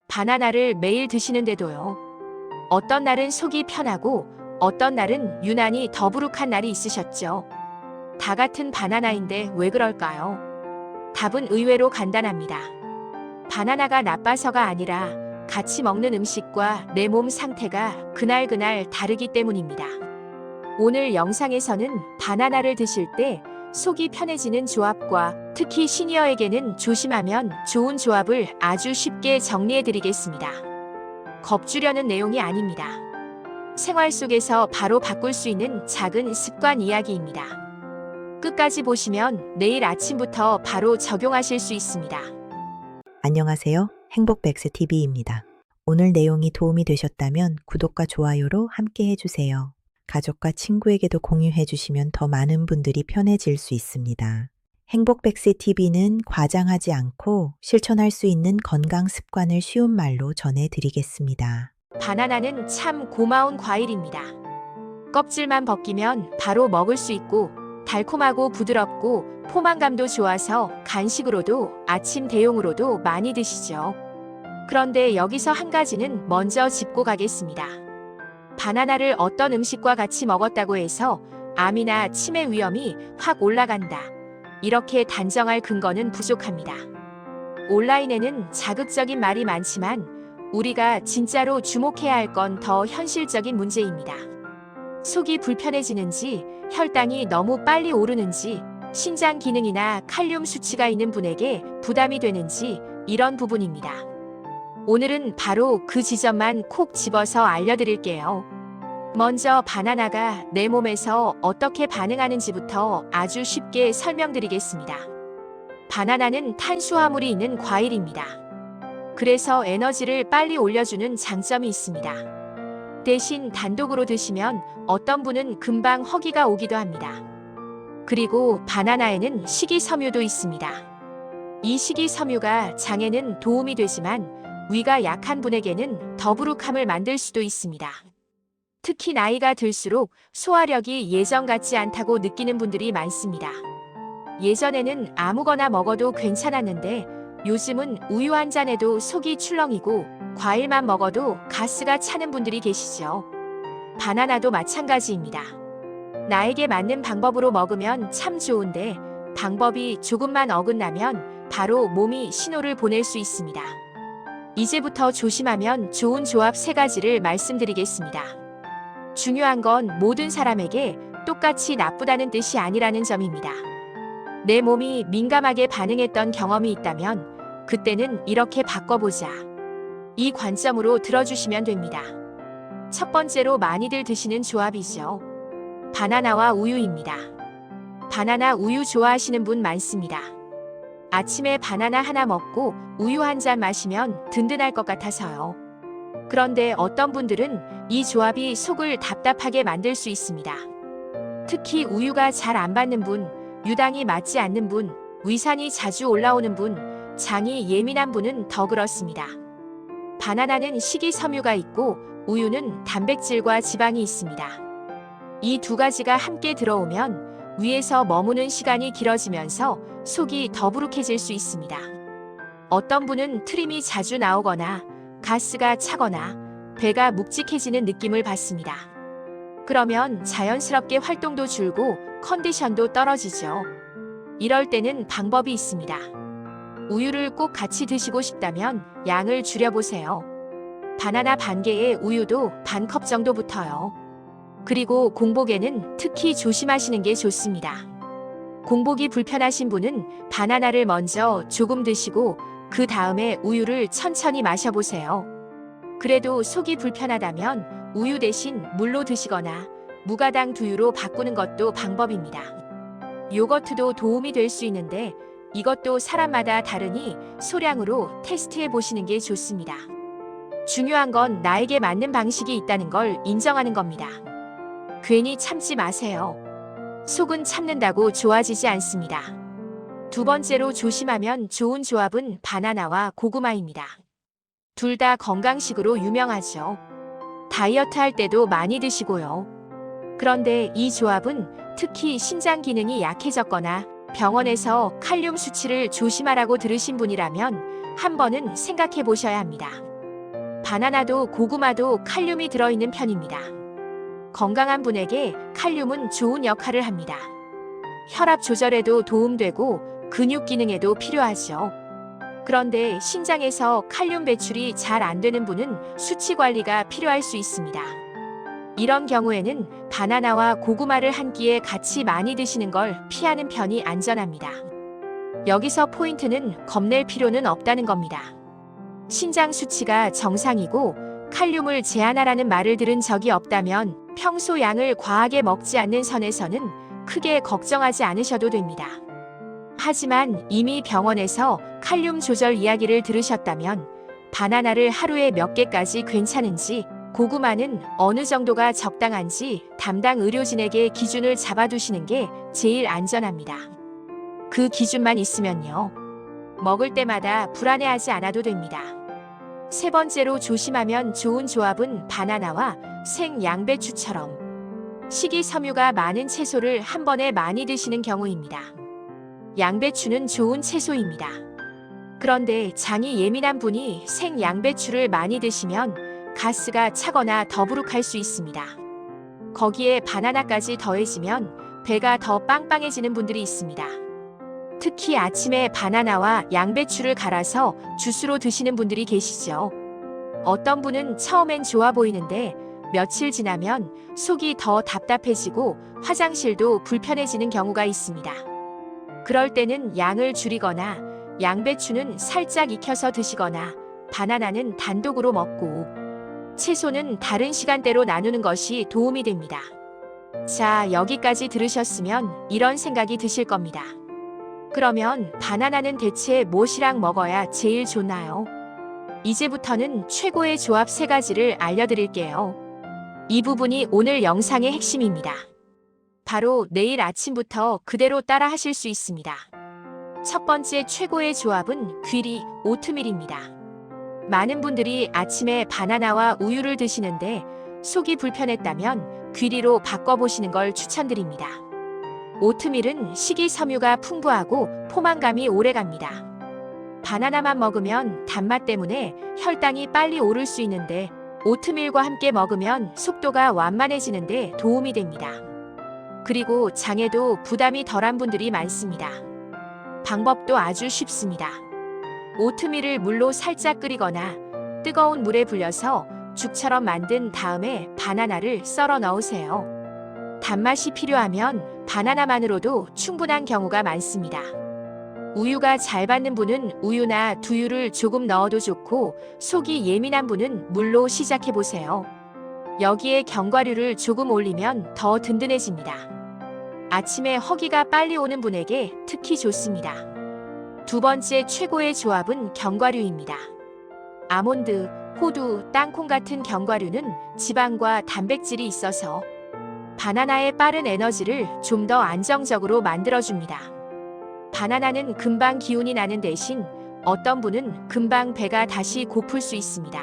바나나를 매일 드시는데도요. 어떤 날은 속이 편하고 어떤 날은 유난히 더부룩한 날이 있으셨죠. 다 같은 바나나인데 왜 그럴까요? 답은 의외로 간단합니다. 바나나가 나빠서가 아니라 같이 먹는 음식과 내 몸 상태가 그날그날 다르기 때문입니다. 오늘 영상에서는 바나나를 드실 때 속이 편해지는 조합과 특히 시니어에게는 조심하면 좋은 조합을 아주 쉽게 정리해 드리겠습니다. 겁주려는 내용이 아닙니다. 생활 속에서 바로 바꿀 수 있는 작은 습관 이야기입니다. 끝까지 보시면 내일 아침부터 바로 적용하실 수 있습니다. 안녕하세요. 행복백스TV입니다. 오늘 내용이 도움이 되셨다면 구독과 좋아요로 함께 해주세요. 가족과 친구에게도 공유해 주시면 더 많은 분들이 편해질 수 있습니다. 행복백스TV는 과장하지 않고 실천할 수 있는 건강 습관을 쉬운 말로 전해드리겠습니다. 바나나는 참 고마운 과일입니다. 껍질만 벗기면 바로 먹을 수 있고 달콤하고 부드럽고 포만감도 좋아서 간식으로도 아침 대용으로도 많이 드시죠. 그런데 여기서 한 가지는 먼저 짚고 가겠습니다. 바나나를 어떤 음식과 같이 먹었다고 해서 암이나 치매 위험이 확 올라간다. 이렇게 단정할 근거는 부족합니다. 온라인에는 자극적인 말이 많지만 우리가 진짜로 주목해야 할 건 더 현실적인 문제입니다. 속이 불편해지는지, 혈당이 너무 빨리 오르는지, 신장 기능이나 칼륨 수치가 있는 분에게 부담이 되는지 이런 부분입니다. 오늘은 바로 그 지점만 콕 집어서 알려드릴게요. 먼저 바나나가 내 몸에서 어떻게 반응하는지부터 아주 쉽게 설명드리겠습니다. 바나나는 탄수화물이 있는 과일입니다. 그래서 에너지를 빨리 올려주는 장점이 있습니다. 대신 단독으로 드시면 어떤 분은 금방 허기가 오기도 합니다. 그리고 바나나에는 식이섬유도 있습니다. 이 식이섬유가 장에는 도움이 되지만 위가 약한 분에게는 더부룩함을 만들 수도 있습니다. 특히 나이가 들수록 소화력이 예전 같지 않다고 느끼는 분들이 많습니다. 예전에는 아무거나 먹어도 괜찮았는데 요즘은 우유 한 잔에도 속이 출렁이고 과일만 먹어도 가스가 차는 분들이 계시죠. 바나나도 마찬가지입니다. 나에게 맞는 방법으로 먹으면 참 좋은데 방법이 조금만 어긋나면 바로 몸이 신호를 보낼 수 있습니다. 이제부터 조심하면 좋은 조합 3가지를 말씀드리겠습니다. 중요한 건 모든 사람에게 똑같이 나쁘다는 뜻이 아니라는 점입니다. 내 몸이 민감하게 반응했던 경험이 있다면 그때는 이렇게 바꿔보자. 이 관점으로 들어주시면 됩니다. 첫 번째로 많이들 드시는 조합이죠. 바나나와 우유입니다. 바나나 우유 좋아하시는 분 많습니다. 아침에 바나나 하나 먹고 우유 한 잔 마시면 든든할 것 같아서요. 그런데 어떤 분들은 이 조합이 속을 답답하게 만들 수 있습니다. 특히 우유가 잘 안 받는 분, 유당이 맞지 않는 분, 위산이 자주 올라오는 분, 장이 예민한 분은 더 그렇습니다. 바나나는 식이섬유가 있고 우유는 단백질과 지방이 있습니다. 이 2가지가 함께 들어오면 위에서 머무는 시간이 길어지면서 속이 더부룩해질 수 있습니다. 어떤 분은 트림이 자주 나오거나 가스가 차거나 배가 묵직해지는 느낌을 받습니다. 그러면 자연스럽게 활동도 줄고 컨디션도 떨어지죠. 이럴 때는 방법이 있습니다. 우유를 꼭 같이 드시고 싶다면 양을 줄여보세요. 바나나 반 개에 우유도 반 컵 정도 붙어요. 그리고 공복에는 특히 조심하시는 게 좋습니다. 공복이 불편하신 분은 바나나를 먼저 조금 드시고 그 다음에 우유를 천천히 마셔보세요. 그래도 속이 불편하다면 우유 대신 물로 드시거나 무가당 두유로 바꾸는 것도 방법입니다. 요거트도 도움이 될 수 있는데 이것도 사람마다 다르니 소량으로 테스트해 보시는 게 좋습니다. 중요한 건 나에게 맞는 방식이 있다는 걸 인정하는 겁니다. 괜히 참지 마세요. 속은 참는다고 좋아지지 않습니다. 2번째로 조심하면 좋은 조합은 바나나와 고구마입니다. 둘 다 건강식으로 유명하죠. 다이어트 할 때도 많이 드시고요. 그런데 이 조합은 특히 신장 기능이 약해졌거나 병원에서 칼륨 수치를 조심하라고 들으신 분이라면 한 번은 생각해 보셔야 합니다. 바나나도 고구마도 칼륨이 들어있는 편입니다. 건강한 분에게 칼륨은 좋은 역할을 합니다. 혈압 조절에도 도움되고 근육 기능에도 필요하죠. 그런데 신장에서 칼륨 배출이 잘 안 되는 분은 수치 관리가 필요할 수 있습니다. 이런 경우에는 바나나와 고구마를 한 끼에 같이 많이 드시는 걸 피하는 편이 안전합니다. 여기서 포인트는 겁낼 필요는 없다는 겁니다. 신장 수치가 정상이고 칼륨을 제한하라는 말을 들은 적이 없다면 평소 양을 과하게 먹지 않는 선에서는 크게 걱정하지 않으셔도 됩니다. 하지만 이미 병원에서 칼륨 조절 이야기를 들으셨다면 바나나를 하루에 몇 개까지 괜찮은지, 고구마는 어느 정도가 적당한지 담당 의료진에게 기준을 잡아두시는 게 제일 안전합니다. 그 기준만 있으면요, 먹을 때마다 불안해하지 않아도 됩니다. 세 번째로 조심하면 좋은 조합은 바나나와 생 양배추처럼 식이섬유가 많은 채소를 한 번에 많이 드시는 경우입니다. 양배추는 좋은 채소입니다. 그런데 장이 예민한 분이 생 양배추를 많이 드시면 가스가 차거나 더부룩할 수 있습니다. 거기에 바나나까지 더해지면 배가 더 빵빵해지는 분들이 있습니다. 특히 아침에 바나나와 양배추를 갈아서 주스로 드시는 분들이 계시죠. 어떤 분은 처음엔 좋아 보이는데 며칠 지나면 속이 더 답답해지고 화장실도 불편해지는 경우가 있습니다. 그럴 때는 양을 줄이거나 양배추는 살짝 익혀서 드시거나 바나나는 단독으로 먹고 채소는 다른 시간대로 나누는 것이 도움이 됩니다. 자, 여기까지 들으셨으면 이런 생각이 드실 겁니다. 그러면 바나나는 대체 무엇이랑 먹어야 제일 좋나요? 이제부터는 최고의 조합 3가지를 알려드릴게요. 이 부분이 오늘 영상의 핵심입니다. 바로 내일 아침부터 그대로 따라 하실 수 있습니다. 첫 번째 최고의 조합은 귀리, 오트밀입니다. 많은 분들이 아침에 바나나와 우유를 드시는데 속이 불편했다면 귀리로 바꿔보시는 걸 추천드립니다. 오트밀은 식이섬유가 풍부하고 포만감이 오래갑니다. 바나나만 먹으면 단맛 때문에 혈당이 빨리 오를 수 있는데 오트밀과 함께 먹으면 속도가 완만해지는데 도움이 됩니다. 그리고 장에도 부담이 덜한 분들이 많습니다. 방법도 아주 쉽습니다. 오트밀을 물로 살짝 끓이거나 뜨거운 물에 불려서 죽처럼 만든 다음에 바나나를 썰어 넣으세요. 단맛이 필요하면 바나나만으로도 충분한 경우가 많습니다. 우유가 잘 받는 분은 우유나 두유를 조금 넣어도 좋고 속이 예민한 분은 물로 시작해보세요. 여기에 견과류를 조금 올리면 더 든든해집니다. 아침에 허기가 빨리 오는 분에게 특히 좋습니다. 두 번째 최고의 조합은 견과류입니다. 아몬드, 호두, 땅콩 같은 견과류는 지방과 단백질이 있어서 바나나의 빠른 에너지를 좀 더 안정적으로 만들어줍니다. 바나나는 금방 기운이 나는 대신 어떤 분은 금방 배가 다시 고플 수 있습니다.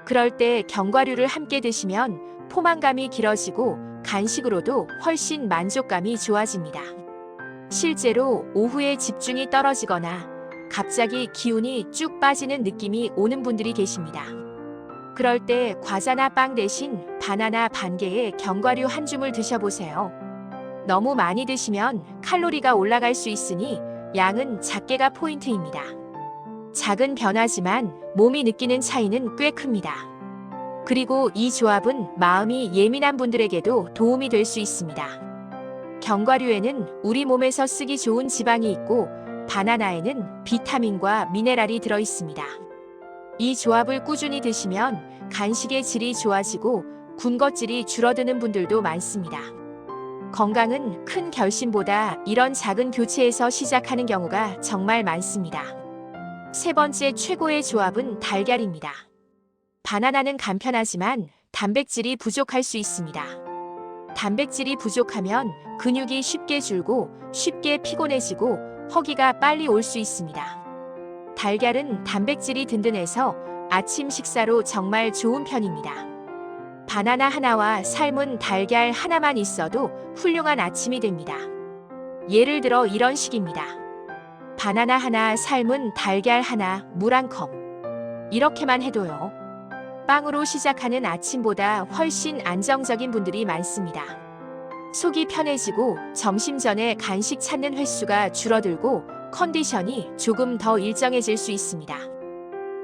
그럴 때 견과류를 함께 드시면 포만감이 길어지고 간식으로도 훨씬 만족감이 좋아집니다. 실제로 오후에 집중이 떨어지거나 갑자기 기운이 쭉 빠지는 느낌이 오는 분들이 계십니다. 그럴 때 과자나 빵 대신 바나나 반 개에 견과류 한 줌을 드셔보세요. 너무 많이 드시면 칼로리가 올라갈 수 있으니 양은 작게가 포인트입니다. 작은 변화지만 몸이 느끼는 차이는 꽤 큽니다. 그리고 이 조합은 마음이 예민한 분들에게도 도움이 될 수 있습니다. 견과류에는 우리 몸에서 쓰기 좋은 지방이 있고 바나나에는 비타민과 미네랄이 들어 있습니다. 이 조합을 꾸준히 드시면 간식의 질이 좋아지고 군것질이 줄어드는 분들도 많습니다. 건강은 큰 결심보다 이런 작은 교체에서 시작하는 경우가 정말 많습니다. 세 번째 최고의 조합은 달걀입니다. 바나나는 간편하지만 단백질이 부족할 수 있습니다. 단백질이 부족하면 근육이 쉽게 줄고 쉽게 피곤해지고 허기가 빨리 올 수 있습니다. 달걀은 단백질이 든든해서 아침 식사로 정말 좋은 편입니다. 바나나 하나와 삶은 달걀 하나만 있어도 훌륭한 아침이 됩니다. 예를 들어 이런 식입니다. 바나나 하나, 삶은 달걀 하나, 물 한 컵. 이렇게만 해도요. 빵으로 시작하는 아침보다 훨씬 안정적인 분들이 많습니다. 속이 편해지고 점심 전에 간식 찾는 횟수가 줄어들고 컨디션이 조금 더 일정해질 수 있습니다.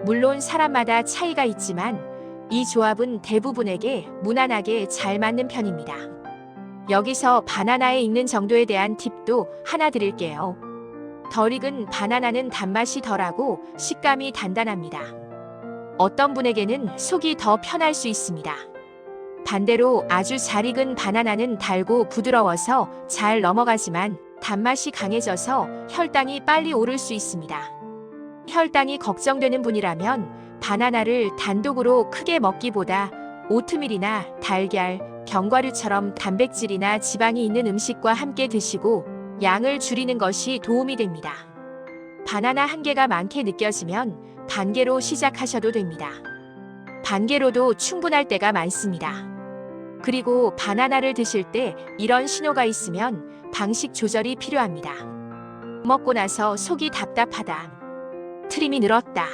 물론 사람마다 차이가 있지만 이 조합은 대부분에게 무난하게 잘 맞는 편입니다. 여기서 바나나에 익는 정도에 대한 팁도 하나 드릴게요. 덜 익은 바나나는 단맛이 덜하고 식감이 단단합니다. 어떤 분에게는 속이 더 편할 수 있습니다. 반대로 아주 잘 익은 바나나는 달고 부드러워서 잘 넘어가지만 단맛이 강해져서 혈당이 빨리 오를 수 있습니다. 혈당이 걱정되는 분이라면 바나나를 단독으로 크게 먹기보다 오트밀이나 달걀, 견과류처럼 단백질이나 지방이 있는 음식과 함께 드시고 양을 줄이는 것이 도움이 됩니다. 바나나 한 개가 많게 느껴지면 반 개로 시작하셔도 됩니다. 반 개로도 충분할 때가 많습니다. 그리고 바나나를 드실 때 이런 신호가 있으면 방식 조절이 필요합니다. 먹고 나서 속이 답답하다. 트림이 늘었다.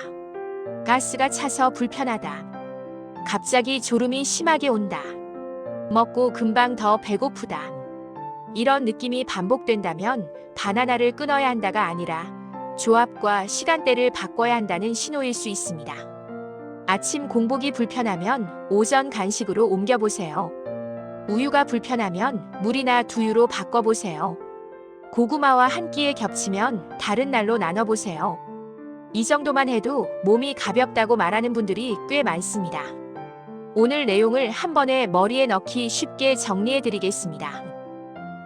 가스가 차서 불편하다. 갑자기 졸음이 심하게 온다. 먹고 금방 더 배고프다. 이런 느낌이 반복된다면 바나나를 끊어야 한다가 아니라 조합과 시간대를 바꿔야 한다는 신호일 수 있습니다. 아침 공복이 불편하면 오전 간식으로 옮겨보세요. 우유가 불편하면 물이나 두유로 바꿔보세요. 고구마와 한 끼에 겹치면 다른 날로 나눠보세요. 이 정도만 해도 몸이 가볍다고 말하는 분들이 꽤 많습니다. 오늘 내용을 한 번에 머리에 넣기 쉽게 정리해 드리겠습니다.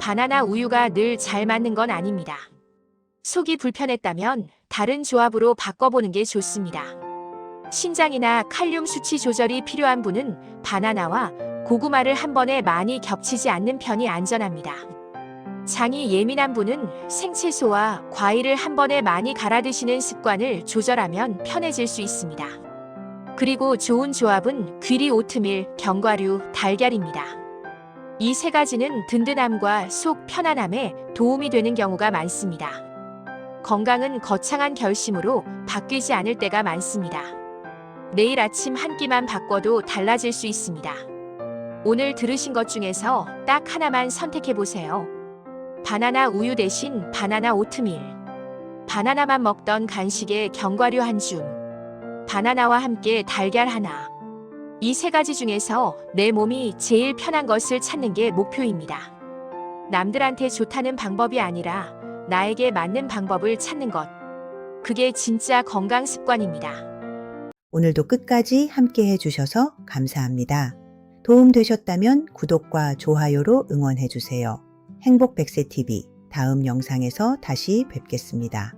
바나나 우유가 늘 잘 맞는 건 아닙니다. 속이 불편했다면 다른 조합으로 바꿔보는 게 좋습니다. 신장이나 칼륨 수치 조절이 필요한 분은 바나나와 고구마를 한 번에 많이 겹치지 않는 편이 안전합니다. 장이 예민한 분은 생채소와 과일을 한 번에 많이 갈아 드시는 습관을 조절하면 편해질 수 있습니다. 그리고 좋은 조합은 귀리 오트밀, 견과류, 달걀입니다. 이 세 가지는 든든함과 속 편안함에 도움이 되는 경우가 많습니다. 건강은 거창한 결심으로 바뀌지 않을 때가 많습니다. 내일 아침 한 끼만 바꿔도 달라질 수 있습니다. 오늘 들으신 것 중에서 딱 하나만 선택해 보세요. 바나나 우유 대신 바나나 오트밀. 바나나만 먹던 간식에 견과류 한 줌. 바나나와 함께 달걀 하나. 이 세 가지 중에서 내 몸이 제일 편한 것을 찾는 게 목표입니다. 남들한테 좋다는 방법이 아니라 나에게 맞는 방법을 찾는 것. 그게 진짜 건강 습관입니다. 오늘도 끝까지 함께 해주셔서 감사합니다. 도움되셨다면 구독과 좋아요로 응원해주세요. 행복100세TV 다음 영상에서 다시 뵙겠습니다.